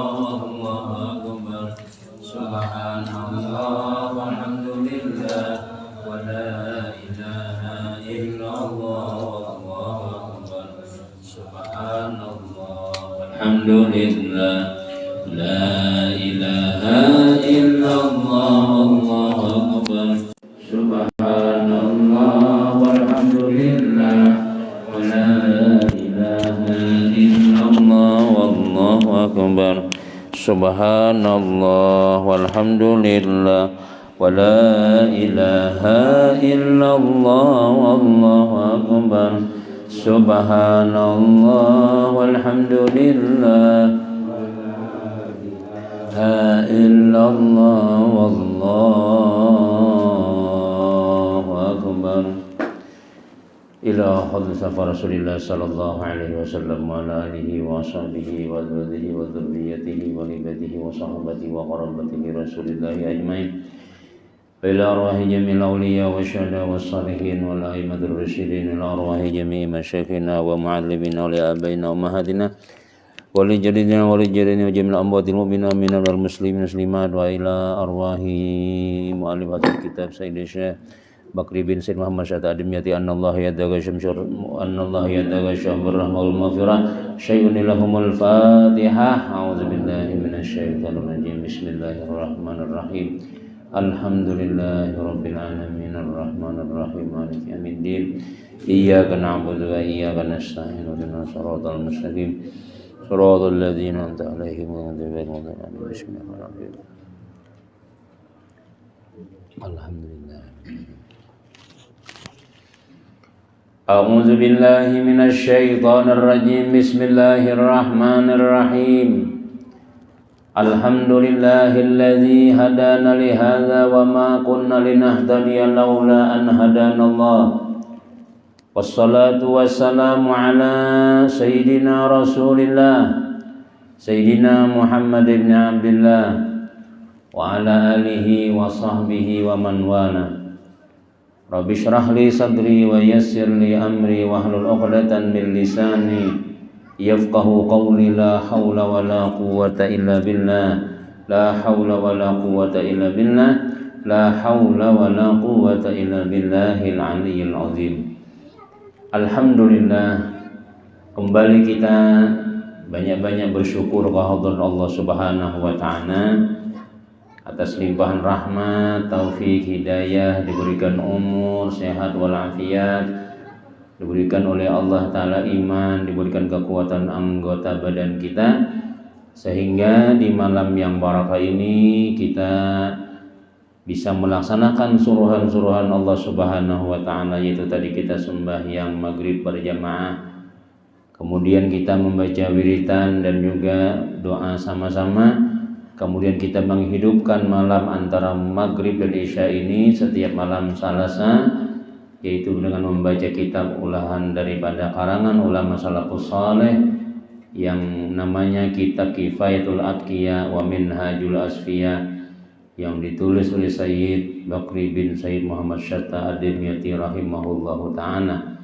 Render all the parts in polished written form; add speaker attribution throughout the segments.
Speaker 1: Allahu Akbar. Subhanallah walhamdulillah wa la ilaha illallah wallahu akbar. Subhanallah walhamdulillah la ilaha illallah wallahu akbar. Subhanallah walhamdulillah wa la ilaha illallah wallahu akbar. Subhanallah walhamdulillah wa la ilaha illallah wallahu akbar. Subhanallah walhamdulillah la illallah wallahu akbar. Ila hadrat Rasulillah sallallahu alaihi wasallam wa ala alihi wa sahbihi wa dzurriyyatihi wa dzurriyyatihi wa ibadihi wa sahabatihi wa qarabatihi Rasulillah ajmain. Ila arwahi jami'il awliya wa syuhada wa salihin wal a'immatir rasyidin ila arwahi jami'i masyayikhina wa mu'allimina wa li abaina wa mahadina wa li jadidina wa li jadidina wa jami'il amwatil mu'minina minal muslimin muslimat wa ila arwahi mu'allifatil kitab Sayyidi Syekh Bakri bin Said Muhammad Syata Adimiyati Annallahu yadaga syamsyur Annallahu yadaga syamur rahmul maghfirah syai'un lahumul fatihah. A'udzubillahi minasyaitonir rajim. Bismillahirrahmanirrahim. Alhamdulillahi rabbil alamin arrahmanir rahim maliki yaumiddin. Iyyaka na'budu wa iyyaka nasta'in ihdinas siratal mustaqim siratal ladzina an'amta 'alaihim ghairil maghdubi 'alaihim. Bismillahirrahmanirrahim. Alhamdulillah. A'udzu billahi minasy syaithanir rajim. Bismillahirrahmanirrahim. Alhamdulillahilladzi hadana li hadza wa ma kunna linahtadiya laula an hadanallah. Wassalatu wassalamu ala sayyidina Rasulillah Sayyidina Muhammad ibn Abdullah wa ala alihi wa sahbihi wa man wala. Rabbi shrah li sadri wa yassir li amri wa hlul 'uqdatan min lisani yafqahu qawli. La haula wa la quwwata illa billah. La haula wa la quwwata illa billah. La haula wa la quwwata illa billahil aliyyil azim. Alhamdulillah, kembali kita banyak-banyak bersyukur kehadirat Allah Subhanahu wa taala atas limpahan rahmat, taufik, hidayah, diberikan umur, sehat walafiat, diberikan oleh Allah Ta'ala iman, diberikan kekuatan anggota badan kita, sehingga di malam yang barakah ini kita bisa melaksanakan suruhan-suruhan Allah Subhanahu wa Ta'ala, yaitu tadi kita sembahyang maghrib berjamaah, kemudian kita membaca wiritan dan juga doa sama-sama. Kemudian kita menghidupkan malam antara maghrib dan isya ini setiap malam Selasa, yaitu dengan membaca kitab ulahan daripada karangan ulama salafus saleh yang namanya kitab Kifayatul Atqiya wa Minhajul Asfiya, yang ditulis oleh Sayyid Bakri bin Said Muhammad Syata Adimiyati rahimahullahu ta'ala.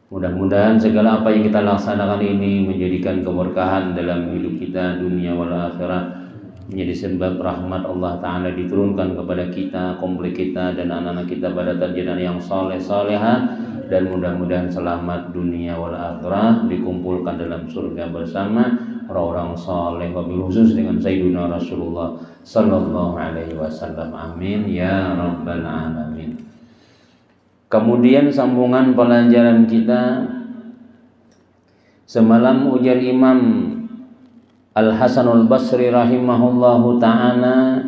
Speaker 1: Mudah-mudahan segala apa yang kita laksanakan ini menjadikan keberkahan dalam hidup kita dunia wal akhirah, menjadi sebab rahmat Allah Ta'ala diturunkan kepada kita, komplek kita dan anak-anak kita pada tarjana yang saleh salehah, dan mudah-mudahan selamat dunia wal akhirah, dikumpulkan dalam surga bersama orang-orang saleh, wabil khusus dengan Sayyidina Rasulullah sallallahu alaihi wasallam. Amin ya rabbal alamin. Kemudian sambungan pelajaran kita semalam, ujar Imam Al-Hasanul Basri rahimahullahu ta'ala,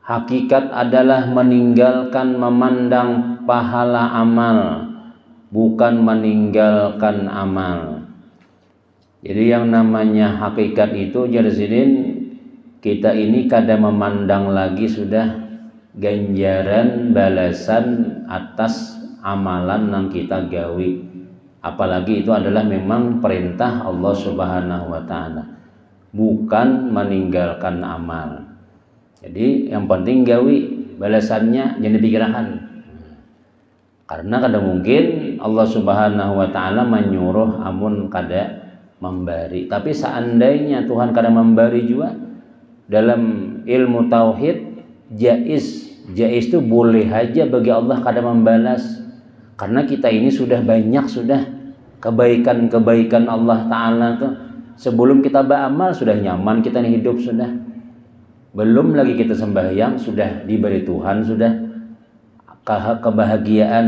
Speaker 1: hakikat adalah meninggalkan memandang pahala amal, bukan meninggalkan amal. Jadi yang namanya hakikat itu, Jarzidin, kita ini kadang memandang lagi sudah ganjaran balasan atas amalan yang kita gawi. Apalagi itu adalah memang perintah Allah Subhanahu wa ta'ala, bukan meninggalkan amal. Jadi yang penting gawi, balasannya jangan dipikirkan. Karena kadang mungkin Allah Subhanahu wa ta'ala menyuruh amun kada memberi. Tapi seandainya Tuhan kada memberi juga, dalam ilmu tauhid jaiz itu boleh aja bagi Allah kada membalas, karena kita ini sudah banyak sudah kebaikan Allah Ta'ala tuh. Sebelum kita beramal sudah nyaman kita nih hidup sudah. Belum lagi kita sembahyang sudah diberi Tuhan sudah kebahagiaan,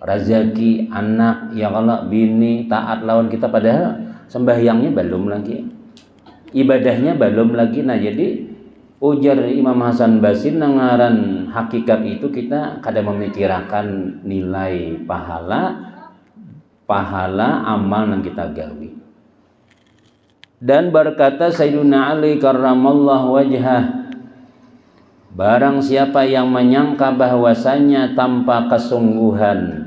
Speaker 1: rezeki, anak, ya Allah, bini, taat lawan kita, padahal sembahyangnya belum lagi, ibadahnya belum lagi. Nah jadi ujar Imam Hasan Basri nangaran hakikat itu kita kadang memikirkan nilai pahala amal yang kita gawi. Dan berkata Sayyiduna Ali karramallahu wajhah, barang siapa yang menyangka bahwasanya tanpa kesungguhan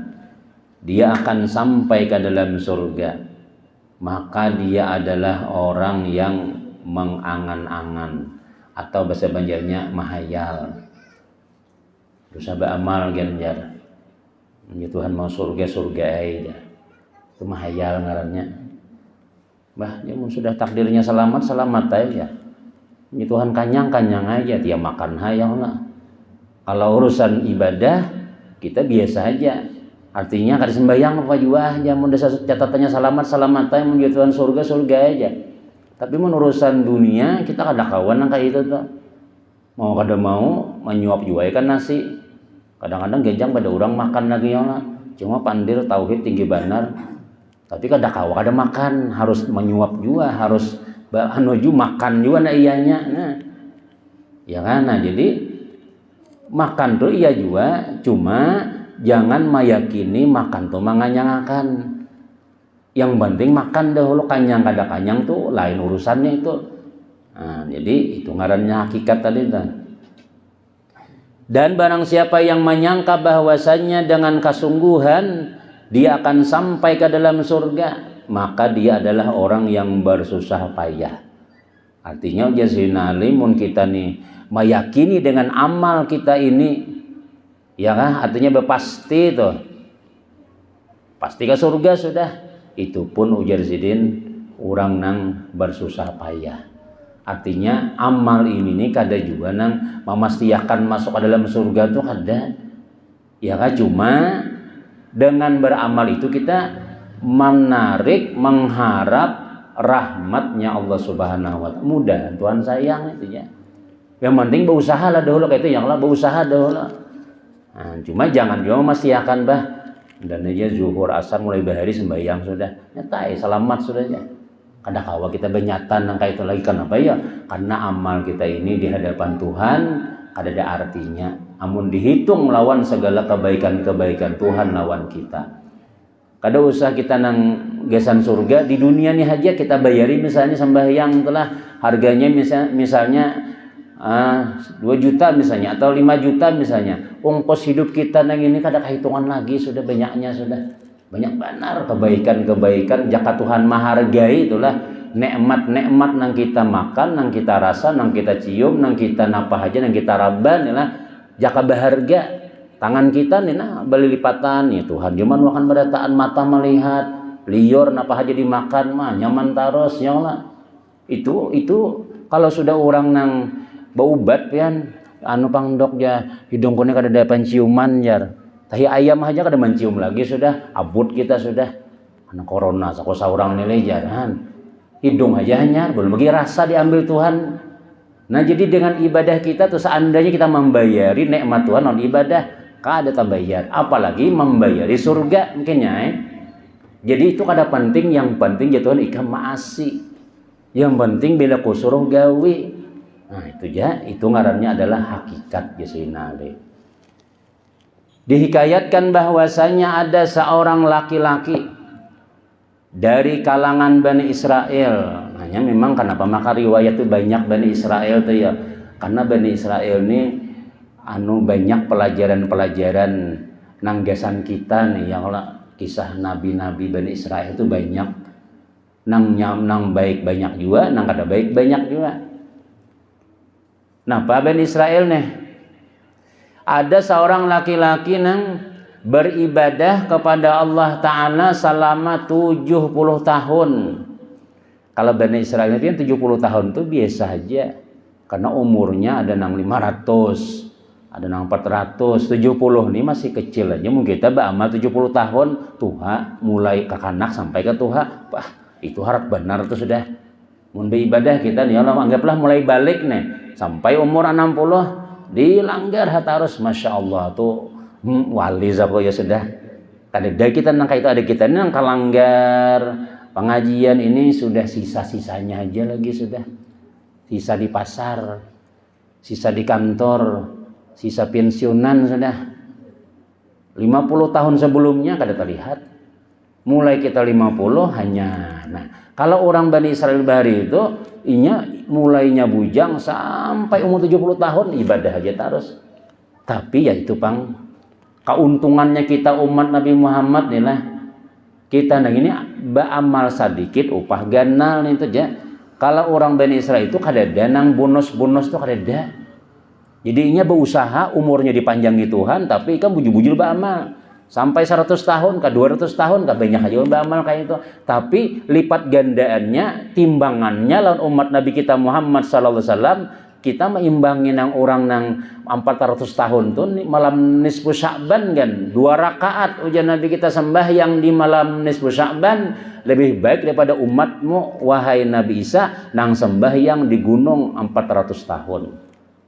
Speaker 1: dia akan sampai ke dalam surga, maka dia adalah orang yang mengangan-angan, atau bahasa Banjarnya mahayal. Terus beramal ganjar, Tuhan mau surga aja, itu mahayal ngarannya. Bah, dia sudah takdirnya selamat aja. Ini Tuhan kanyang aja, dia makan hayal lah. Kalau urusan ibadah kita biasa aja. Artinya kada sembahyang apa juga, jamun catatannya selamat aja, menuju Tuhan surga aja. Tapi urusan dunia kita kada kawan kayak itu tuh. Mau kada mau menyuap juga kan nasi. Kadang-kadang genjang pada orang makan lagi ya lah. Cuma pandir tauhid tinggi benar. Tapi kada makan, harus menyuap juga, harus anuju makan juga nah ianya. Nah, ya kan? Nah, jadi makan tuh iya juga, cuma jangan meyakini makan tuh manganyangakan. Yang penting makan dahulu, kanyang kada kanyang tuh lain urusannya itu. Nah, jadi itu ngarannya hakikat tadi tuh. Dan barang siapa yang menyangka bahwasannya dengan kesungguhan dia akan sampai ke dalam surga, maka dia adalah orang yang bersusah payah. Artinya Sayyidina Ali mun kita nih meyakini dengan amal kita ini, ya kan, artinya berpasti tuh pasti ke surga sudah. Itu pun ujar Zidin orang nang bersusah payah. Artinya amal ini nih kada juga nang memastikan masuk ke dalam surga tuh kada, ya kan. Cuma dengan beramal itu kita mengharap rahmatnya Allah Subhanahu wa Ta'ala. Mudah Tuhan sayang itu ya. Yang penting berusaha lah dahulu, kayak itu yang lah berusaha dahulu. Nah, cuma jangan juga memastikan bah dan aja zuhur asar mulai bahari sembahyang sudah nyatai selamat sudah ya. Kada kawa kita benyatan nang kayak itu lagi, kenapa ya? Karena amal kita ini di hadapan Tuhan kada ada artinya. Amun dihitung lawan segala kebaikan Tuhan lawan kita. Kada usah kita nang gesan surga di dunia nih aja kita bayari, misalnya sembahyang telah harganya misalnya 2 juta misalnya atau 5 juta misalnya. Ongkos hidup kita nang ini kada kehitungan lagi, sudah banyaknya sudah. Banyak benar kebaikan jaka Tuhan menghargai itulah nikmat-nikmat nang kita makan, nang kita rasa, nang kita cium, nang kita napa aja, nang kita raban itulah jaka berharga. Tangan kita nih nah beli lipatan ya Tuhan, cuman makan berataan mata melihat, liur napa aja dimakan mah nyaman taros ya Allah. Itu kalau sudah orang nang baubat pian anu pangdok ya hidung kuning kada dapat ciuman jar. Tahi ayam aja kada mencium lagi sudah, abut kita sudah. Anak corona sakosa orang nilai jaran. Hidung aja hanya belum lagi rasa diambil Tuhan. Nah, jadi dengan ibadah kita tuh seandainya kita membayari nikmat Tuhan non ibadah, kada terbayar, apalagi membayari surga mungkinnya. Jadi itu kada penting, yang penting ya Tuhan ikam maasi. Yang penting bila kusuruh gawi. Nah, itu ngarannya adalah hakikat Sayyidina Ali. Dihikayatkan bahwasanya ada seorang laki-laki dari kalangan Bani Israel. Hanya memang kenapa maka riwayat itu banyak Bani Israel tuh ya, karena Bani Israel ini banyak pelajaran-pelajaran nanggasan kita nih yang kisah nabi-nabi Bani Israel itu banyak. Nang baik banyak juga, nang kada baik banyak juga. Nah, Bani Israel nih ada seorang laki-laki nang beribadah kepada Allah Ta'ala selama 70 tahun. Kalau Bani Israel itu yang 70 tahun itu biasa aja, karena umurnya ada yang 500, ada yang 400, 70 ini masih kecil aja. Mungkin kita beramal 70 tahun, Tuhan mulai kekanak sampai ke Tuhan, itu harap benar tuh sudah. Mun beribadah kita nih, Allah anggaplah mulai balik nih, sampai umur 60, dilanggar harus, Masya Allah tuh wali zako ya sudah. Kadang kita nangka itu ada kita nih nangka langgar pengajian ini sudah sisa-sisanya aja lagi sudah. Sisa di pasar, sisa di kantor, sisa pensiunan sudah. 50 tahun sebelumnya kada terlihat. Mulai kita 50 hanya. Nah, kalau orang Bani Israel Bahari itu mulainya bujang sampai umur 70 tahun ibadah aja terus. Tapi ya itu Pang, keuntungannya kita umat Nabi Muhammad nih lah. Kita nang ini beramal sedikit upah ganal nih itu aja. Kalau orang Bani Israel itu kada ada nang bonus-bonus tuh kada ada. Jadinya berusaha umurnya dipanjangi Tuhan, tapi kan bujur-bujur beramal. Sampai 100 tahun, ke 200 tahun, ke banyak aja beramal kayak itu. Tapi lipat gandaannya, timbangannya lawan umat Nabi kita Muhammad sallallahu alaihi wasallam, kita meimbangin yang orang nang 400 tahun tuh malam nisfu Sya'ban kan. 2 rakaat ujian Nabi kita sembahyang di malam nisfu Sya'ban lebih baik daripada umatmu wahai Nabi Isa nang sembahyang di gunung 400 tahun.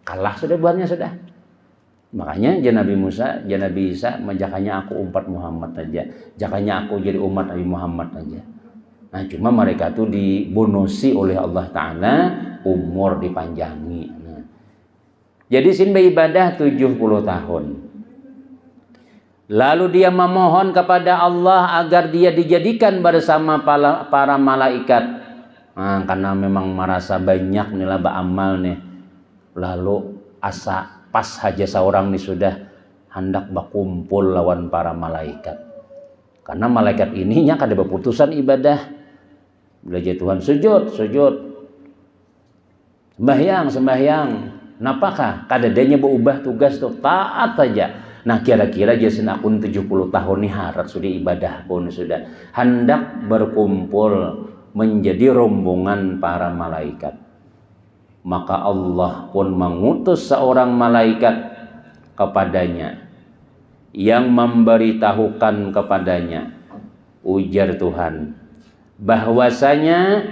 Speaker 1: Kalah sudah buatnya sudah. Makanya Nabi Musa, Nabi Isa, jakanya aku umat Muhammad aja, jakanya aku jadi umat Nabi Muhammad aja. Nah cuma mereka tuh dibonusi oleh Allah Ta'ala umur dipanjangi. Nah, jadi sin beribadah 70 tahun. Lalu dia memohon kepada Allah agar dia dijadikan bersama para malaikat. Nah, karena memang merasa banyak nih lah beramal nih. Lalu asa pas saja seorang nih sudah hendak berkumpul lawan para malaikat. Karena malaikat ininya kada berputusan ibadah. Belajar Tuhan sujud. Sembahyang. Napakah? Kada adanya berubah tugas tuh taat saja. Nah kira-kira jasin akun 70 tahun nih harap sudah ibadah pun sudah hendak berkumpul menjadi rombongan para malaikat. Maka Allah pun mengutus seorang malaikat kepadanya yang memberitahukan kepadanya, ujar Tuhan, bahwasanya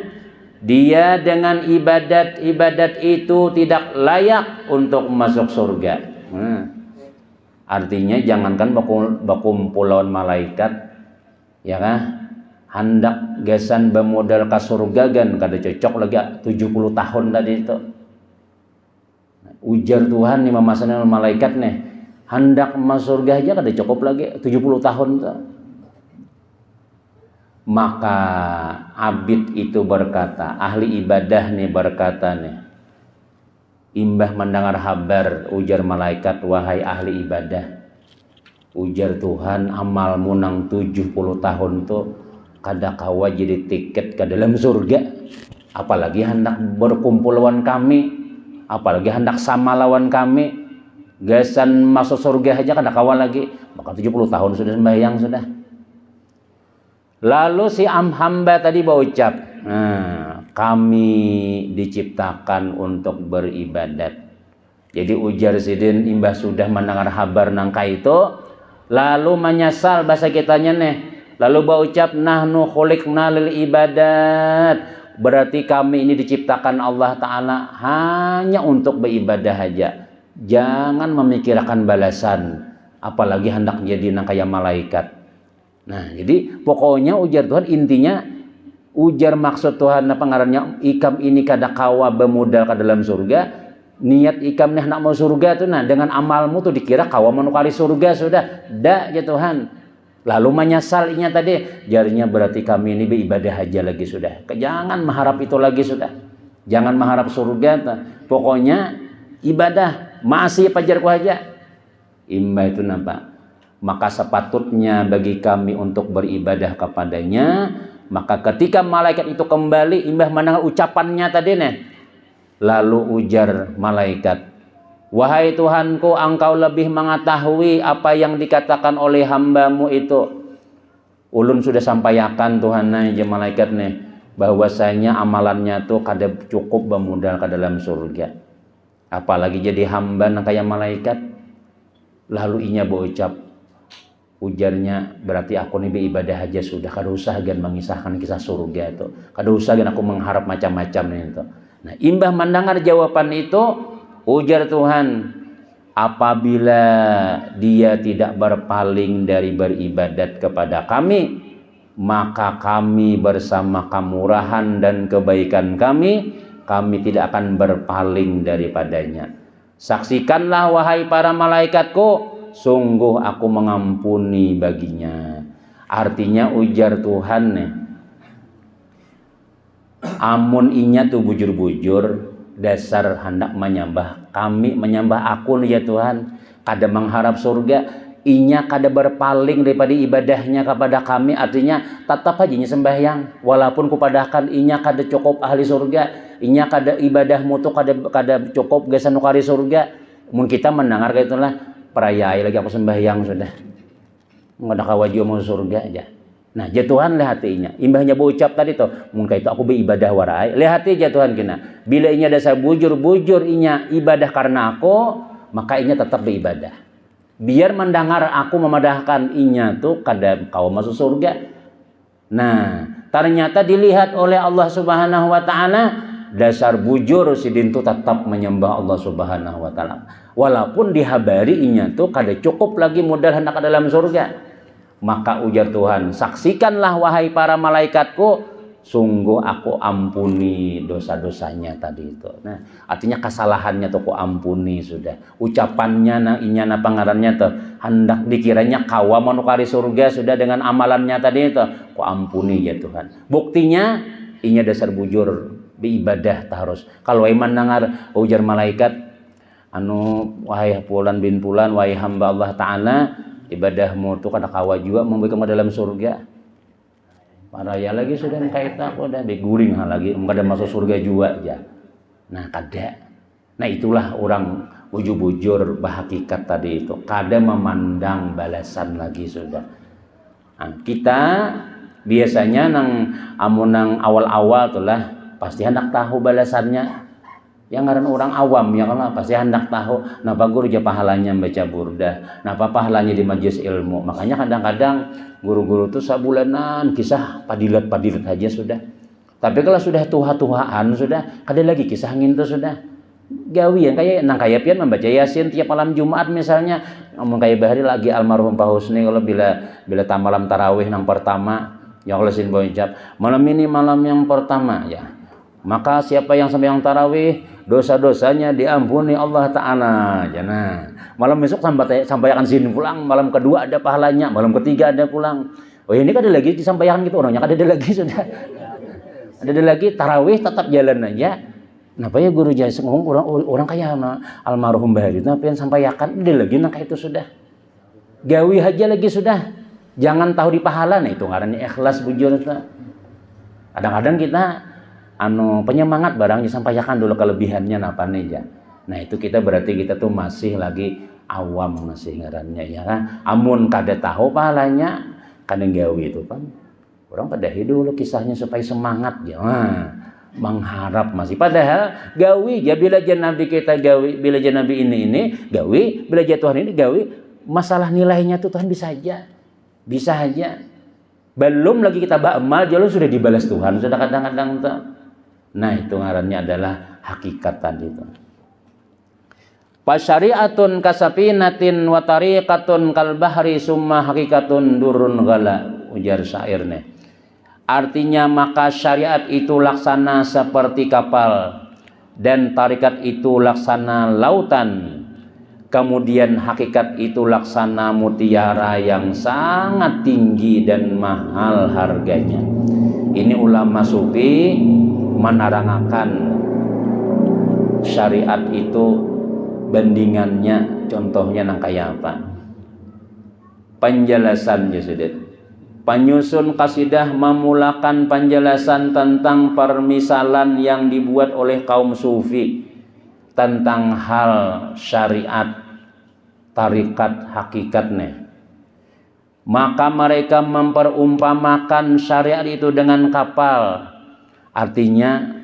Speaker 1: dia dengan ibadat itu tidak layak untuk masuk surga. Artinya jangankan berkumpul lawan malaikat, ya kan? Hendak gasan bermodal ke surga kan kada cocok lagi 70 tahun tadi itu. Ujar Tuhan nih memasanin malaikat nih, hendak masuk surga aja kada cukup lagi 70 tahun tuh. Maka abid itu berkata, ahli ibadah nih berkata nih, imbah mendengar kabar, ujar malaikat, wahai ahli ibadah, ujar Tuhan, amalmu nang 70 tahun tuh kada kawa jadi tiket ke dalam surga, apalagi hendak berkumpul lawan kami, apalagi hendak sama lawan kami, gasan masuk surga aja kada kawa lagi. Maka 70 tahun sudah sembahyang sudah. Lalu si hamba tadi berucap, kami diciptakan untuk beribadat. Jadi ujar sidin imbah sudah mendengar kabar nangka itu, lalu menyesal bahasa kitanya nih. Lalu berucap, nahnu khuliqna lil ibadat. Berarti kami ini diciptakan Allah Ta'ala hanya untuk beribadah aja. Jangan memikirkan balasan. Apalagi hendak jadi nang kaya malaikat. Nah jadi pokoknya ujar Tuhan intinya, ujar maksud Tuhan apa ngarannya, ikam ini kada kawa bermodal ke dalam surga. Niat ikam nih nak mau surga tuh, nah dengan amalmu tuh dikira kawa menukari surga sudah. Dak ya Tuhan. Lalu menyesal inya tadi, jarinya berarti kami ini beribadah aja lagi sudah. Jangan mengharap itu lagi sudah. Jangan mengharap surga. Pokoknya ibadah masih pajarku aja. Imba itu nampak. Maka sepatutnya bagi kami untuk beribadah kepadanya. Maka ketika malaikat itu kembali, imbah mendengar ucapannya tadi nih. Lalu ujar malaikat, Wahai Tuhanku, Engkau lebih mengetahui apa yang dikatakan oleh hamba-Mu itu. Ulun sudah sampaikan Tuhan aja malaikat nih, bahwasanya amalannya tuh kada cukup bemodal ke dalam surga. Apalagi jadi hamba nang kayak malaikat. Lalu inya berucap, ujarnya, berarti aku nih beribadah aja sudah, kada usah gan mengisahkan kisah surga itu, kada usah gan aku mengharap macam-macam itu. Nah, imbah mendengar jawaban itu, ujar Tuhan, apabila dia tidak berpaling dari beribadat kepada kami, maka kami bersama kemurahan dan kebaikan kami tidak akan berpaling daripadanya. Saksikanlah wahai para malaikatku, sungguh aku mengampuni baginya. Artinya ujar Tuhan nih, amun inya tuh bujur-bujur dasar hendak menyembah kami, menyembah aku nih ya Tuhan, kada mengharap surga, inya kada berpaling daripada ibadahnya kepada kami, artinya tetap aja inya sembahyang walaupun kupadakan inya kada cukup ahli surga, inya kada ibadahmu tuh kada cukup gasan nukari surga. Mun kita mendengar kayak itulah, perayai lagi aku sembahyang sudah, nggak ada kawaju mau surga aja. Nah, jatuhan lihat hatinya. Imbahnya berucap tadi tuh, mungkin itu aku beribadah warai. Lihat hati jatuhan kena. Bila inya dasar bujur inya ibadah karena aku, maka inya tetap beribadah. Biar mendengar aku memadahkan inya tuh kada kau masuk surga. Nah, ternyata dilihat oleh Allah Subhanahu wa taala, dasar bujur sidin tuh tetap menyembah Allah Subhanahu wa taala. Walaupun dihabari inya tuh kada cukup lagi modal hendak ke dalam surga. Maka ujar Tuhan, saksikanlah wahai para malaikatku, sungguh aku ampuni dosa-dosanya tadi itu. Nah, artinya kesalahannya tuh aku ampuni sudah. Ucapannya nang inya pangarannya tuh hendak dikiranya kawa manukari surga sudah dengan amalannya tadi itu, aku ampuni ya Tuhan. Buktinya inya dasar bujur beribadah harus. Kalau iman nangar ujar malaikat, wahai fulan bin fulan, wahai hamba Allah Ta'ala, ibadahmu tuh kada kawa juga memberikan dalam surga. Paraya lagi sudah kait aku udah diguring lagi, kada masuk surga juga aja. Nah, kada. Nah, itulah orang bujur-bujur bahakikat tadi itu, kada memandang balasan lagi sudah. Nah, kita biasanya nang awal-awal tuh lah pasti hendak tahu balasannya. Yang ngaran orang awam ya kan pasti hendak tahu napa guru aja pahalanya membaca burdah, napa pahalanya di majelis ilmu. Makanya kadang-kadang guru-guru tuh sabulanan kisah padilat-padilat aja sudah. Tapi kalau sudah tuha-tuhaan sudah, kada lagi kisah ngintu sudah. Gawian kayak nang kaya pian membaca Yasin tiap malam Jumat misalnya. Ngomong kayak bahari lagi almarhum Pak Husni kalau bila malam tarawih nang pertama, ya Allah sin boncap. Malam ini malam yang pertama ya. Maka siapa yang sembahyang tarawih, dosa-dosanya diampuni Allah Ta'ala. Nah, malam besok sampaikan sini pulang, malam kedua ada pahalanya, malam ketiga ada pulang. Oh, ini kan ada lagi disampaikan gitu orangnya, kan ada lagi sudah. Ada lagi tarawih tetap jalan aja. Kenapa ya guru jasa ngomong orang kayak almarhum bahari itu apa yang sampaikan, ada lagi nah kayak itu sudah. Gawi aja lagi sudah. Jangan tahu di pahala, nah itu ngarannya ikhlas bujur itu. Kadang-kadang kita penyemangat barangnya sampaikan dulu kelebihannya apa nih ya. Nah itu kita berarti kita tuh masih lagi awam masih ngarannya ya kan. Amun kada tahu pahalanya kadang gawi itu kan. Orang pada hidup kisahnya supaya semangat ya. Mengharap masih padahal gawi ya bila Nabi kita gawi, bila Nabi ini gawi, bila Tuhan ini gawi, masalah nilainya tuh Tuhan bisa aja. Belum lagi kita beramal jalur sudah dibalas Tuhan sudah kadang-kadang tuh. Nah itu ngarannya adalah hakikat tadi itu. Pasyari'atun kasafinatin wa tariqatun kal bahri summa hakikatun durun gala, ujar syairnya. Artinya maka syariat itu laksana seperti kapal dan tarikat itu laksana lautan. Kemudian hakikat itu laksana mutiara yang sangat tinggi dan mahal harganya. Ini ulama sufi menerangkan syariat itu bandingannya, contohnya nang kayak apa? Penjelasan sudah. Penyusun kasidah memulakan penjelasan tentang permisalan yang dibuat oleh kaum sufi tentang hal syariat, tarikat, hakikatnya, maka mereka memperumpamakan syariat itu dengan kapal. Artinya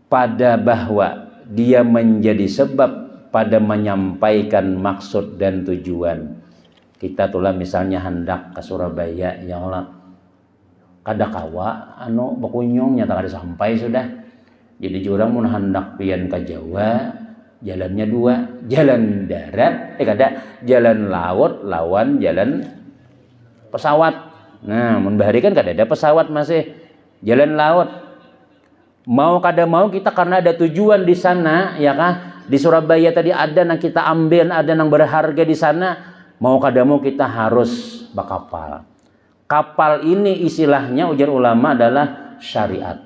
Speaker 1: pada bahwa dia menjadi sebab pada menyampaikan maksud dan tujuan. Kita tulah misalnya hendak ke Surabaya, ya Allah, kada kawa berkunjung nyata kada sampai sudah. Jadi jurang mun hendak pian ke Jawa, jalannya dua, jalan darat, jalan laut lawan jalan pesawat. Nah, mun bahari kan kada ada pesawat, masih jalan laut. Mau kada mau kita karena ada tujuan di sana, ya kah? Di Surabaya tadi ada yang kita ambil, ada yang berharga di sana. Mau kada mau kita harus berkapal. Kapal ini istilahnya ujar ulama adalah syariat.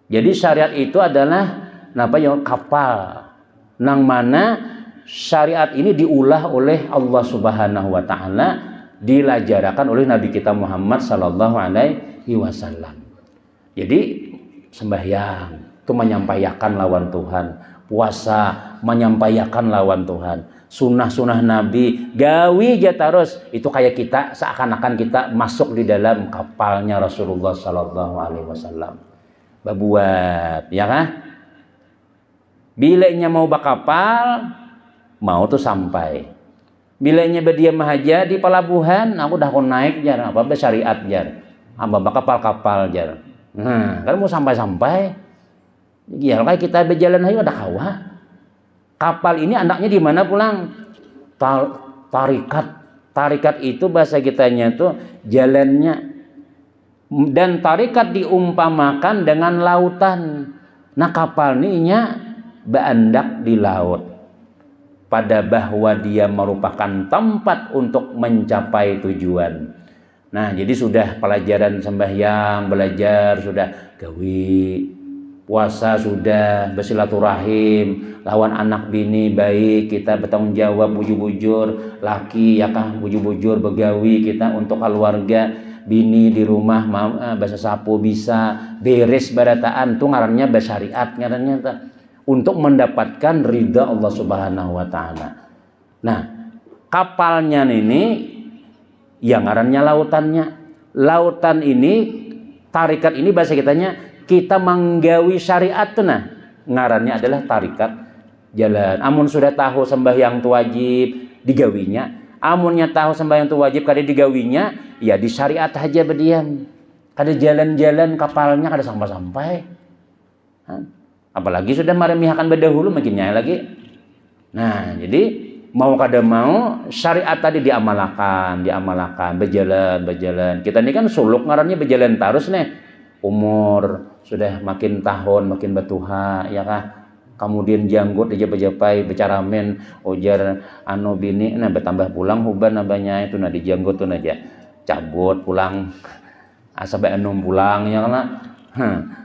Speaker 1: Jadi syariat itu adalah kapal. Nang mana syariat ini diulah oleh Allah Subhanahu wa taala, dilajarakan oleh Nabi kita Muhammad sallallahu alaihi wasallam. Jadi sembahyang itu menyampaikan lawan Tuhan, puasa menyampaikan lawan Tuhan, sunnah-sunnah Nabi gawi aja terus. Itu kayak kita seakan-akan kita masuk di dalam kapalnya Rasulullah sallallahu alaihi wasallam. Babuat, ya kan? Bilanya mau bakapal, mau tuh sampai. Bilanya berdiam aja di pelabuhan, aku dah naik jar, apa syariat jar, apa kapal-kapal jar. Nah, kan mau sampai-sampai, ya kayak kita berjalan aja ada kawa. Kapal ini anaknya di mana pulang? Tarikat. Tarikat itu bahasa kitanya tuh jalannya. Dan tarikat diumpamakan dengan lautan. Nah, kapal ini nya beandak di laut. Pada bahwa dia merupakan tempat untuk mencapai tujuan. Nah, jadi sudah pelajaran sembahyang, belajar sudah gawi, puasa sudah, bersilaturahim, lawan anak bini baik, kita bertanggung jawab bujur-bujur, laki ya kah bujur-bujur begawi kita untuk keluarga, bini di rumah bahasa sapu bisa beres barataan tuh ngarannya bersyariat ngarannya untuk mendapatkan ridha Allah Subhanahu wa taala. Nah, kapalnya ini yang ngarannya lautannya. Lautan ini, tarikat ini bahasa kitanya kita menggawi syariat tuh nah. Ngarannya adalah tarikat jalan. Amun sudah tahu sembahyang tu wajib digawinya. Amunnya tahu sembahyang tu wajib kada digawinya, ya di syariat aja berdiam. Kada jalan-jalan kapalnya kada sampai-sampai. Apalagi sudah maremihakan berdahulu makinnya lagi. Nah, jadi mau kada mau syariat tadi diamalkan, berjalan. Kita ini kan suluk ngarannya berjalan terus nih. Umur sudah makin tahun makin batuha, ya kah? Kemudian janggut dijapai bicara men ujar bini nah bertambah pulang huban nabanya itu nah dijanggut tuh aja cabut pulang asal pulang ya kan.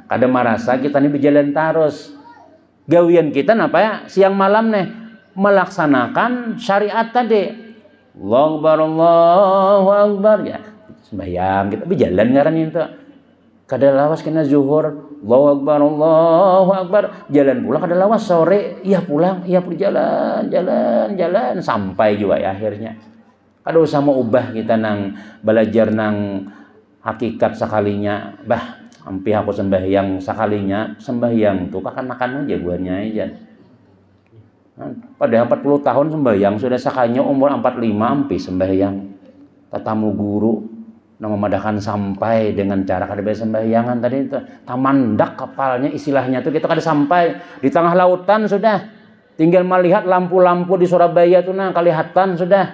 Speaker 1: Kada merasa kita ini berjalan terus. Gawian kita napa ya siang malam nih melaksanakan syariat tadi. Allahu Akbar ya. Sembahyang kita berjalan ngaran itu. Kada lawas kena zuhur, Allahu Akbar, jalan pulang kada lawas sore, iya pulang, iya jalan sampai juga ya akhirnya. Kada usah mau ubah kita nang belajar nang hakikat sekalinya, ampi aku sembahyang sekalinya, sembahyang tuh makan aja guanya aja. Pada 40 tahun sembahyang sudah sakanya umur 45 ampi sembahyang. Tatamu guru nang memadahkan sampai dengan cara kada sembahyangan tadi itu. Tamandak kapalnya istilahnya tuh kita kada sampai di tengah lautan sudah. Tinggal melihat lampu-lampu di Surabaya tuh nah kelihatan sudah.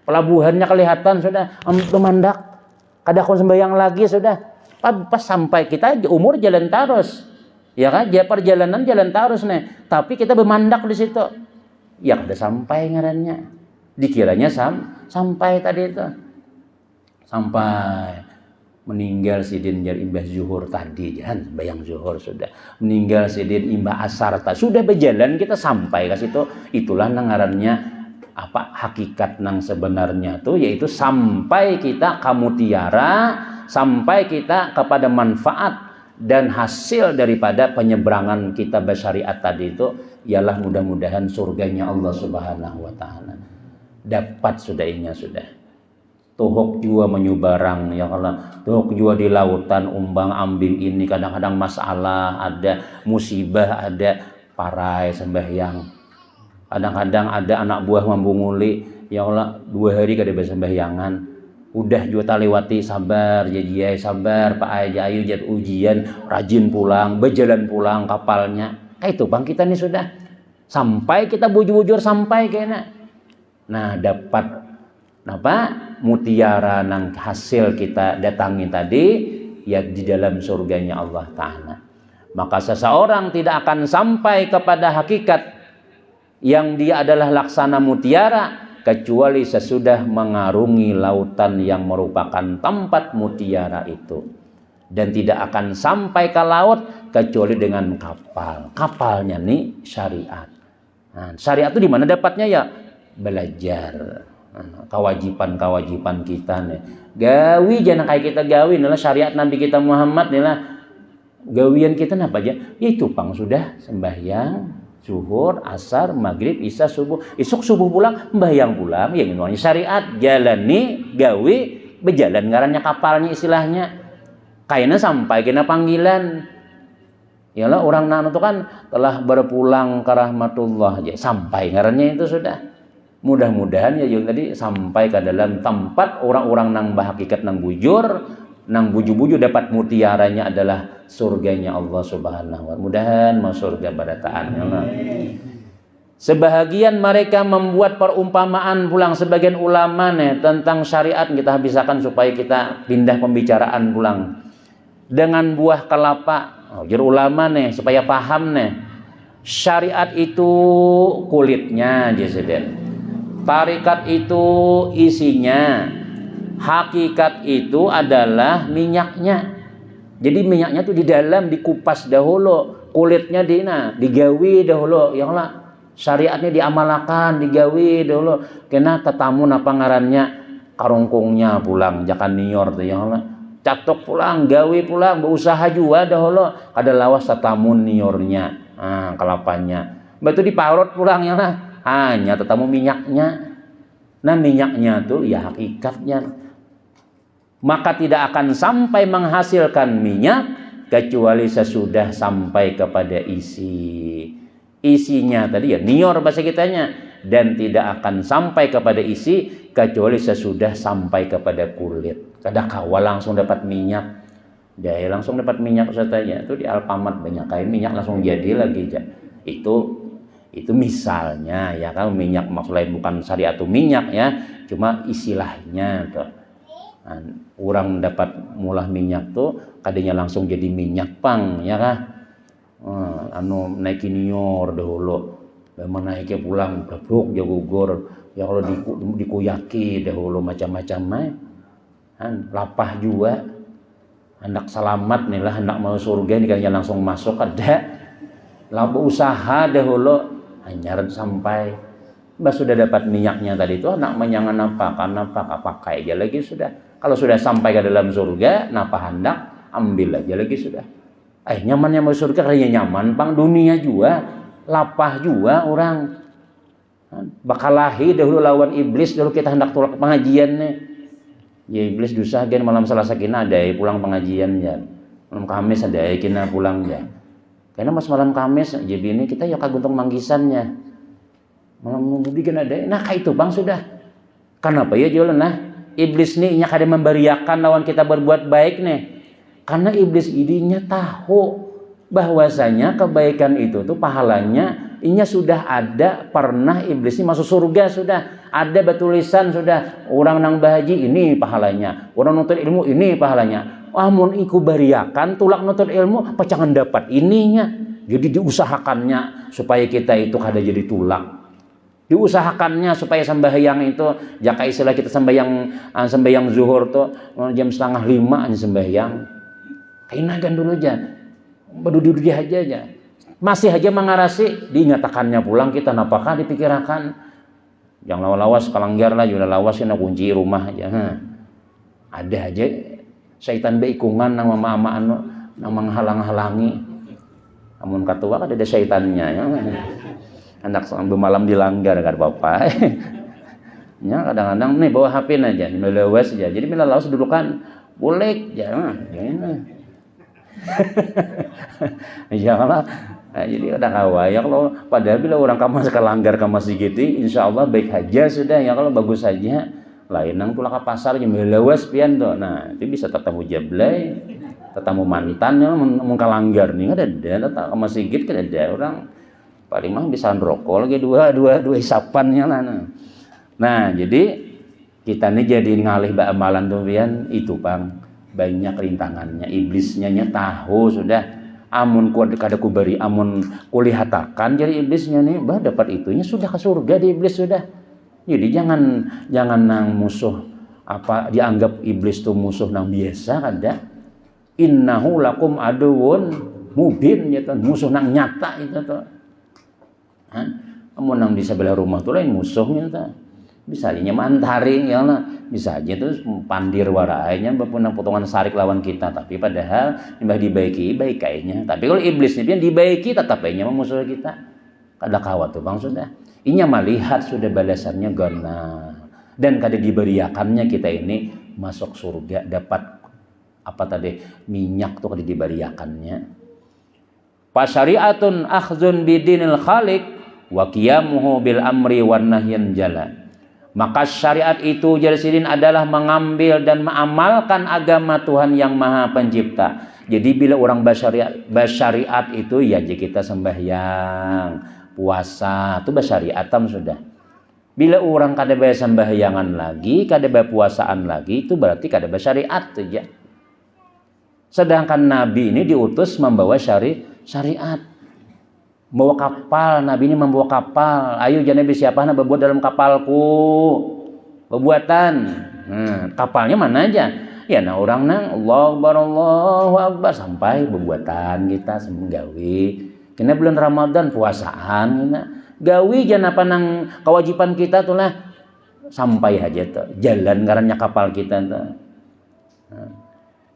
Speaker 1: Pelabuhannya kelihatan sudah. Tamandak. Kada kon sembahyang lagi sudah. Pas sampai kita umur jalan terus. Ya kan? Perjalanan jalan terus nih. Tapi kita bermandak di situ. Ya kada sampai ngarannya. Dikiranya sampai tadi itu. Sampai meninggal sidin jar imbah zuhur tadi jangan bayang zuhur sudah meninggal sidin imbah asar tadi sudah berjalan kita sampai ke situ. Itulah ngarannya apa hakikat nang sebenarnya tuh yaitu sampai kita ke mutiara, sampai kita kepada manfaat dan hasil daripada penyeberangan kita bersyariat tadi itu ialah mudah-mudahan surganya Allah Subhanahu wa taala. Dapat sudah inya sudah. Tuhuk jua menyubarang ya Allah. Tuhuk jua di lautan umbang ambing ini kadang-kadang masalah ada, musibah ada, parai sembahyang. Kadang-kadang ada anak buah mambunguli ya Allah 2 hari kada bersembahyangan. Udah juga lewati sabar jadi sabar Pak Aja ayu jat ujian rajin pulang berjalan pulang kapalnya kayak itu bang kita nih sudah sampai kita bujur-bujur sampai kayaknya nah dapat apa mutiara nang hasil kita datangi tadi ya di dalam surganya Allah Ta'ala. Maka seseorang tidak akan sampai kepada hakikat yang dia adalah laksana mutiara kecuali sesudah mengarungi lautan yang merupakan tempat mutiara itu, dan tidak akan sampai ke laut kecuali dengan kapal. Kapalnya nih syariat. Nah, syariat itu di mana dapatnya ya belajar. Kewajiban kita nih. Gawi jangan kayak kita gawi adalah syariat Nabi kita Muhammad nih lah. Gawian kita apa aja? Itu pang sudah sembahyang zuhur, asar, maghrib, isya, subuh. Isuk subuh pulang, mbahyang pulang. Ya ini syariat. Jalani, gawi, berjalan ngarannya kapalnya istilahnya. Kayaknya sampai kena panggilan. Yalah orang nang itu kan telah berpulang ke rahmatullah aja. Sampai ngarannya itu sudah. Mudah-mudahan ya Jun tadi sampai ke dalam tempat orang-orang nang bahakikat nang bujur. Nang buju-buju dapat mutiaranya adalah surganya Allah Subhanahu wa taala. Mudahan masuk surga barataan ya Allah. Sebahagian mereka membuat perumpamaan pulang sebagian ulama nih tentang syariat kita habiskan supaya kita pindah pembicaraan pulang. Dengan buah kelapa. Jadi ulama nih supaya paham nih. Syariat itu kulitnya jaseden. Tarikat itu isinya. Hakikat itu adalah minyaknya. Jadi minyaknya itu di dalam dikupas dahulu, kulitnya digawi dahulu, yang lah syariatnya diamalkan, digawi dahulu. Kena tetamu napa ngarannya karungkungnya pulang, jakan nior tuh yang lah. Catok pulang, gawi pulang, berusaha juga dahulu. Ada lawas tetamu niornya, kelapanya. Betul diparut pulang yang lah, hanya tetamu minyaknya. Nah minyaknya tuh ya hakikatnya. Maka tidak akan sampai menghasilkan minyak kecuali sesudah sampai kepada isinya tadi ya nior bahasa kitanya, dan tidak akan sampai kepada isi kecuali sesudah sampai kepada kulit. Kada kawal langsung dapat minyak, dia langsung dapat minyak saja itu di Alfamart banyak kayak minyak langsung jadi lagi ya. Itu misalnya ya kan minyak maksudnya bukan syariat itu minyak ya, cuma istilahnya tuh. Nah, orang dapat mulah minyak tuh kadenya langsung jadi minyak pang ya kah naikin nior dahulu memang naiknya pulang dabruk ya gugur ya kalau dikuyaki dahulu macam-macam lapah juga hendak selamat nih lah hendak mau surga ini kayaknya langsung masuk ada labu usaha dahulu hanya sampai sudah dapat minyaknya tadi itu anak menyangan apa karena pakai aja lagi sudah. Kalau sudah sampai ke dalam surga, napa hendak ambil aja lagi sudah. Nyamannya mau surga kayaknya nyaman, pang dunia juga, lapah juga orang. Bakalahi dahulu lawan iblis dahulu kita hendak tolak pengajian nih. Ya iblis dosa gen malam Selasa kina ada pulang pengajian ya. Malam Kamis ada kina pulang ya. Karena mas malam Kamis jadi ini kita ya kaguntung manggisannya. Malam Budi kan ada. Nah kayak itu bang sudah. Kenapa ya jualan nah? Iblis nih inya kada memberiakan lawan kita berbuat baik nih. Karena iblis idinya tahu bahwasanya kebaikan itu tuh pahalanya inya sudah ada pernah iblis ini masuk surga sudah ada betulisan sudah orang nang bahaji ini pahalanya orang nuntut ilmu ini pahalanya amun iku bariakan tulak nuntut ilmu pecangan dapat ininya jadi diusahakannya supaya kita itu kada jadi tulak diusahakannya supaya sembahyang itu jaka istilah kita sembahyang zuhur tuh jam 4:30 sembahyang kainagan dulu aja berduduk aja masih aja mengarasi dinyatakannya pulang kita napakah dipikirkan yang lawas kalanggar lah juga lawas kena kunci rumah aja ada aja syaitan beikungan nang mama menghalang-halangi. Amun katua kan ada syaitannya ya. Anak sambil malam dilanggar kan Bapak. Ya kadang-kadang nih bawa HP aja, melewas aja. Jadi bila laos dudukan boleh jangan. Insyaallah. Nah, jadi ada ya kalau padahal bila orang kamu sekalanggar ke masjid gitu, insyaallah baik aja sudah ya kalau bagus saja. Lain nang tulah ke pasar jeung melewas pian tuh. Nah, itu bisa tetamu jablay, tetamu mantan ya mun kalanggar nih ada ke masjid kan ada orang paling mah bisa rokok lagi dua hisapannya lah. Nah, jadi kita nih jadi ngalih amalan tuh pian itu Bang. Banyak rintangannya, iblisnya tahu sudah amun kada kubari amun kulihatakan jadi iblisnya nih bah dapat itunya sudah ke surga di iblis sudah. Jadi jangan nang musuh apa dianggap iblis tuh musuh nang biasa kada. Innahu lakum aduwwun mubin ya musuh nang nyata itu tuh. Amun nang di sebelah rumah tuh lain musuhnya tuh. Bisa aja mantari ya lah. Bisa aja terus pandir warainya nang potongan sarik lawan kita tapi padahal imbah dibaiki baik kayaknya. Tapi kalau iblis ini dibaiki tetap aja musuh kita. Kada kawat tuh Bang sudah. Inya melihat sudah balasannya gana dan kada diberiakannya kita ini masuk surga dapat apa tadi minyak tuh kada diberiakannya. Pasyari'atun akhzun bidinil khaliq wa qiyamuhu bil amri wan nahyin jala. Maka syariat itu jelasin adalah mengambil dan mengamalkan agama Tuhan yang Maha Pencipta. Jadi bila orang bersyariat itu ya jadi kita sembahyang, puasa, itu bersyariatam sudah. Bila orang kada bersembahyangan lagi, kada berpuasaan lagi, itu berarti kada bersyariat saja. Sedangkan Nabi ini diutus membawa syariat. Membawa kapal, Nabi ini membawa kapal. Ayo jangan siapa nak berbuat dalam kapalku. Perbuatan. Kapalnya mana aja? Ya nah orang nang Allahu Akbar sampai perbuatan kita menggawi. Kena bulan Ramadan puasaan kena. Gawi jangan apa nang kewajiban kita tuh lah sampai aja tuh. Jalan ngarannya kapal kita tuh.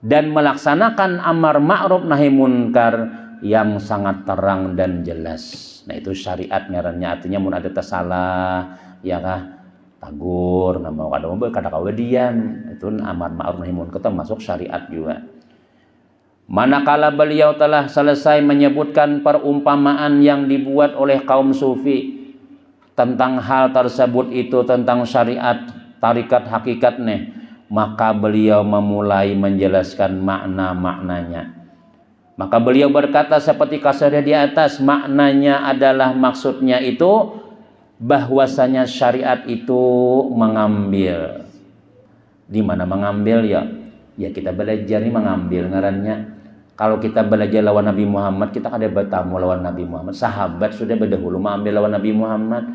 Speaker 1: Dan melaksanakan amar ma'ruf nahi munkar yang sangat terang dan jelas. Nah itu syariat ngarannya artinya mun ada tersalah ya kah tagur nama kada kawa diam itu amar ma'ruf nahi munkar termasuk syariat juga. Manakala beliau telah selesai menyebutkan perumpamaan yang dibuat oleh kaum sufi tentang hal tersebut itu tentang syariat tarikat hakikatnya, maka beliau memulai menjelaskan makna-maknanya. Maka beliau berkata seperti kasarnya di atas, maknanya adalah maksudnya itu bahwasanya syariat itu mengambil. Di mana mengambil ya? Ya kita belajar nih mengambil ngarannya. Kalau kita belajar lawan Nabi Muhammad, kita kada bertamu lawan Nabi Muhammad. Sahabat sudah berdahulu mengambil lawan Nabi Muhammad.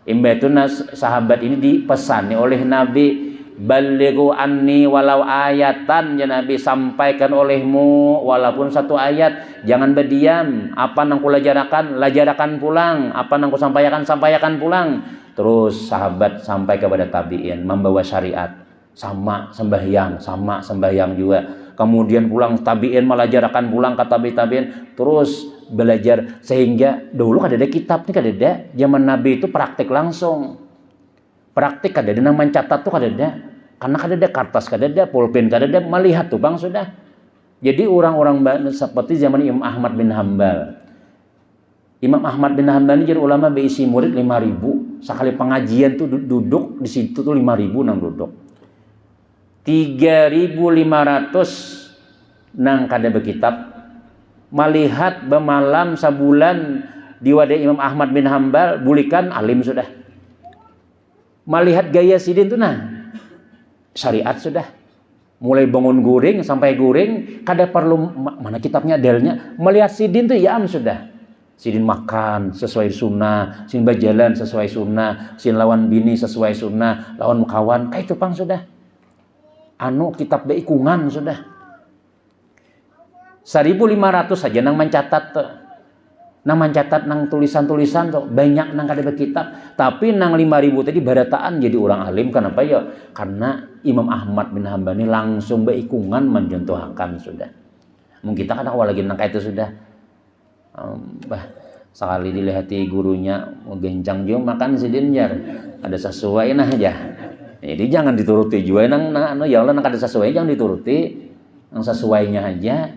Speaker 1: Imbatuna sahabat ini dipesani oleh Nabi, balighu anni walau ayatan, ya Nabi sampaikan olehmu walaupun satu ayat, jangan berdiam. Apa nang lajarakan pulang, apa nang sampaikan pulang. Terus sahabat sampai kepada tabi'in membawa syariat, sama sembahyang juga. Kemudian pulang tabi'in melajarakan pulang ke tabi'in, terus belajar sehingga dulu kada ada kitab nih, kada ada. Zaman Nabi itu praktik langsung. Praktik kada ada nang mencatat tuh kada ada. Karena kada ada kertas, kada ada pulpen, kada ada melihat tuh Bang sudah. Jadi orang-orang seperti zaman Imam Ahmad bin Hambal. Imam Ahmad bin Hambal ini jadi ulama berisi murid 5.000. Sekali pengajian tuh duduk di situ tuh 5.000 nang duduk. 3.500 nang kada berkitab. Melihat bemalam sebulan di wadah Imam Ahmad bin Hambal, bulikan alim sudah. Melihat gaya sidin tuh nah syariat sudah. Mulai bangun guring sampai guring kada perlu mana kitabnya dalnya. Melihat sidin tuh ya sudah. Sidin makan sesuai sunnah, sidin berjalan sesuai sunnah, sidin lawan bini sesuai sunnah, lawan kawan kayak itu Pang sudah. Anu kitab beikungan sudah. 1.500 saja nang mencatat tuh. Nang mencatat nang tulisan-tulisan tuh banyak nang kada berkitab, tapi nang 5.000 tadi barataan jadi orang alim. Kenapa ya? Karena Imam Ahmad bin Hambal ini langsung beikungan mencontohkan sudah. Mungkin kita kan awal lagi nang itu sudah sekali dilihati gurunya mau gencang juga makan sidin jar ada sesuai nah aja. Jadi jangan dituruti juga nang ya Allah nang ada sesuai jangan dituruti nang sesuainya aja.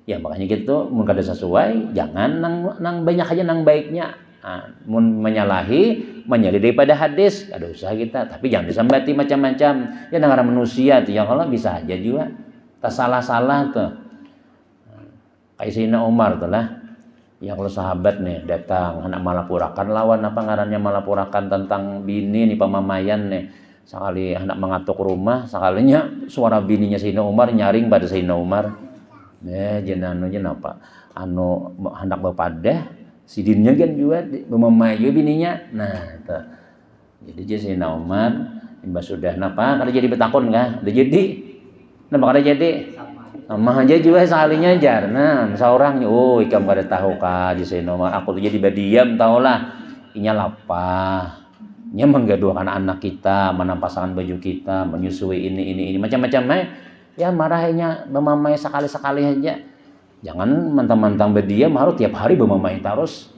Speaker 1: Ya makanya gitu mun kada sesuai jangan nang banyak aja nang baiknya. Mun menyalahi daripada hadis ada usaha kita tapi jangan disambati macam-macam ya dengan manusia tuh ya kalau bisa aja juga tak salah-salah tuh kayak Sayyidina Umar tuh lah ya kalau sahabat nih datang hendak malapurakan lawan apa ngarannya malapurakan tentang bini nih pamamayan nih sekali hendak mengatuk rumah sekalinya suara bininya Sayyidina Umar nyaring pada Sayyidina Umar jenanunya apa hendak berpadah sidinnya kan juga memamayu bininya nah tuh. Jadi Sayyidina Umar imbas sudah napa kada jadi betakon kah udah jadi napa kada jadi sama aja juga sekalinya jar nah seorang ikam kada tahu kah Sayyidina Umar aku tuh jadi badiam tahulah inya lapah nya menggaduhkan anak kita menampaskan baju kita menyusui ini macam-macam ya marahnya memamai sekali-sekali aja. Jangan mentang-mentang berdiam harus tiap hari bermain terus.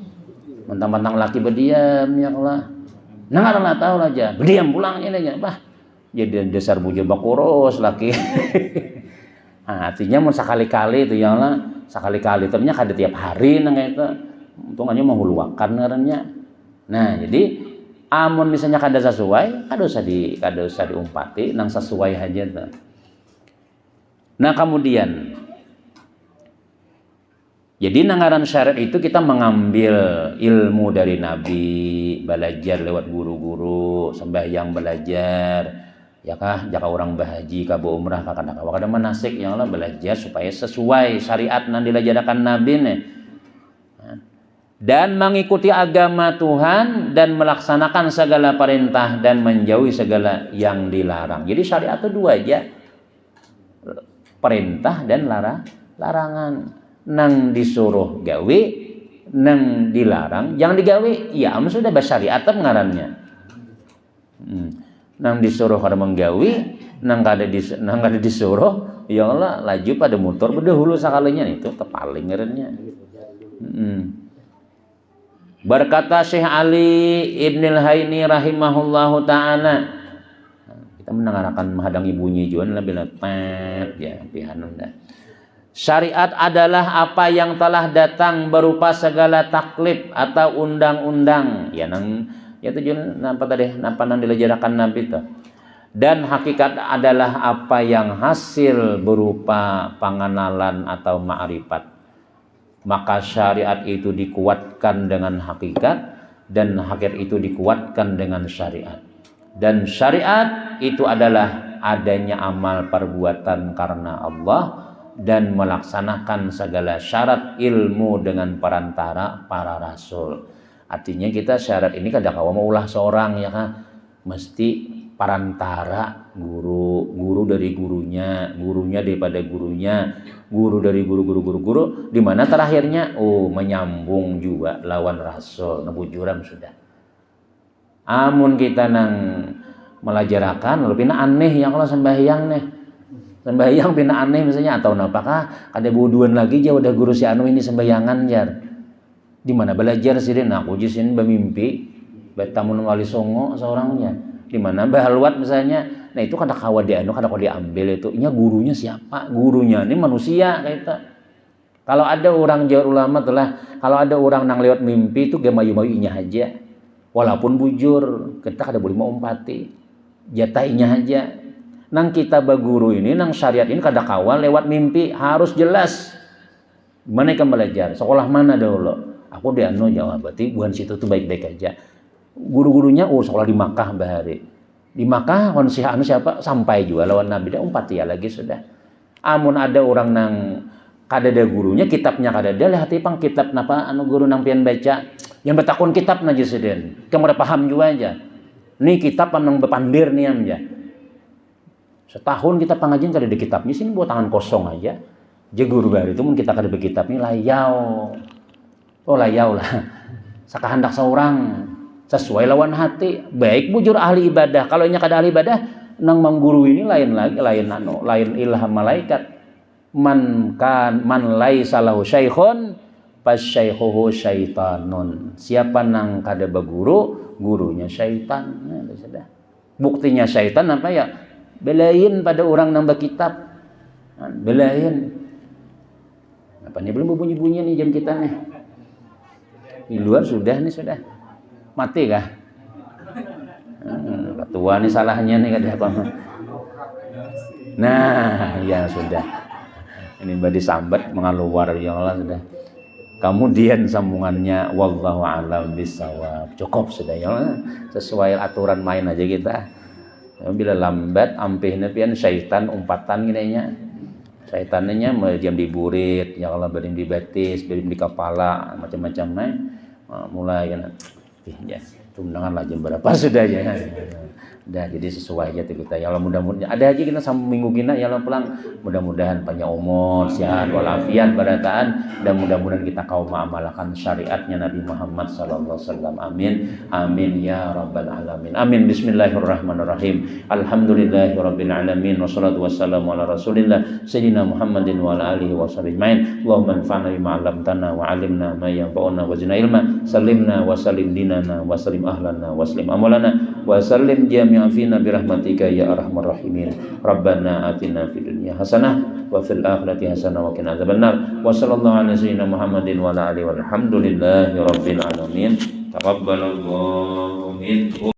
Speaker 1: Mentang-mentang laki berdiam ya Allah. Nah nggak tahu aja. Berdiam pulangnya aja. Jadi dasar buja bakuros laki. Nah, artinya mau sekali-kali itu ya Allah. Sekali-kali ternyata kada tiap hari nang itu. Untungannya menghuluakan ngarannya. Nah jadi amun misalnya kada sesuai, kada usah diumpati nang sesuai aja tuh. Nah kemudian jadi nanggaran syariat itu kita mengambil ilmu dari Nabi, belajar lewat guru-guru, sembahyang belajar, ya kah, jika orang bahaji, kabo umrah, kada manasik, yang Allah belajar supaya sesuai syariat yang dilajarkan Nabi nih. Dan mengikuti agama Tuhan dan melaksanakan segala perintah dan menjauhi segala yang dilarang. Jadi syariat itu dua aja, perintah dan larangan. Nang disuruh gawe, nang dilarang jangan digawe. Ya sudah basyariat ngarannya. Nang disuruh kada menggawe, nang kada disuruh, ya Allah laju pada motor berdahulu sekalinya itu tepaling ngarannya. Berkata Syekh Ali Ibnul Haini rahimahullahu taala. Kita mendengarkan menghadang ibunya juga lebih lepet ya pihanan dah. Syariat adalah apa yang telah datang berupa segala taklif atau undang-undang. Ya tujuan napa nang dilajarkan Nabi itu. Dan hakikat adalah apa yang hasil berupa pengenalan atau ma'rifat. Maka syariat itu dikuatkan dengan hakikat dan hakikat itu dikuatkan dengan syariat. Dan syariat itu adalah adanya amal perbuatan karena Allah dan melaksanakan segala syarat ilmu dengan perantara para rasul. Artinya kita syarat ini kada kawa mau ulah seorang ya kan, mesti perantara guru dari gurunya, gurunya daripada gurunya, guru dari guru, di mana terakhirnya menyambung juga lawan rasul, nebujuram sudah. Amun kita nang melajarakan lebih aneh yang kalau sembahyang nih. Sembahyang pina aneh misalnya atau apakah ada buduan lagi jauh udah guru si anu ini sembayangan jar di mana belajar sih nah aku jisin bermimpi betamun wali songo seorangnya di mana bahaluat misalnya nah itu kada kawa dia anu kada kau diambil itu nya gurunya siapa gurunya ini manusia kayak itu. Kalau ada orang jauh ulama telah kalau ada orang nang lewat mimpi itu gemayu-mayunya aja walaupun bujur kita kada boleh mau umpati jatainya aja. Nang kita baguru ini, nang syariat ini kada kawal lewat mimpi harus jelas. Mana ikan belajar? Sekolah mana dahulu? Aku di anu jawab, berarti bukan situ tuh baik-baik aja. Guru-gurunya, sekolah di Makkah bahari. Di Makkah, anu siapa? Sampai juga lawan Nabi dah umpat ya lagi sudah. Amun ada orang nang kada ada gurunya, kitabnya kada ada, lihat pang kitab napa anu guru nang pian baca. Yang bertakun kitab aja sedih. Kamu udah paham juga aja. Nih kitab nang bepandir nih aja. Setahun kita pengajian kada ada kitabnya sini buat tangan kosong aja. Guru baru itu mungkin kita kada ada kitabnya layau. Layau lah. Sakahandak seorang sesuai lawan hati. Baik bujur ahli ibadah. Kalau nya kada ahli ibadah nang mengguru ini lain lagi lain ilham malaikat. man laisa lahu syaikhun fasyaikhuhu syaitanun. Siapa nang kada beguru, gurunya syaitan. Nah, sudah. Buktinya syaitan apa ya? Belain pada orang nang berkitab. Belain. Apanya belum bunyi-bunyi nih jam kita nih. Di luar sudah nih sudah. Mati kah? Ketua nih salahnya nih kada apa. Nah, ya sudah. Ini badi sambat mengaluar ya Allah sudah. Kemudian sambungannya wallahu a'lam bissawab. Cukup sudah ya Allah. Sesuai aturan main aja kita. Bila lambat ampihna pian syaitan umpatan gini nya. Syaitannya diam di burit, ya Allah badim di betis, badim di kepala, macam-macam nih. Mulai kan ya tundangan lah jam berapa sudah ya. Dah jadi sesuai aja kita ya Allah mudah-mudahan ada aja kita sampai minggu gina ya Allah pulang mudah-mudahan panjang umur sehat walafiat barataan dan mudah-mudahan kita kaum mengamalkan syariatnya Nabi Muhammad sallallahu alaihi wasallam amin amin ya rabbal alamin amin bismillahirrahmanirrahim alhamdulillahirabbil alamin wassalatu wassalamu ala rasulillah sayyidina Muhammadin wa ala alihi washabihi ajmain Allahumma anfa'na bima 'allamtana wa 'allimna ma yanfa'una wa zidna ilma sallimna wa sallim dinana wa sallim ahlana wa sallim amalana wa sallim jami' afina birahmatika ya arhamar rahimin rabbana atina fid dunya hasanah wa fil akhirati hasanah wa qina adzabannar wa sallallahu ala sayyidina Muhammadin wa ala alihi walhamdulillahi rabbil alamin taqabbalallahu minkum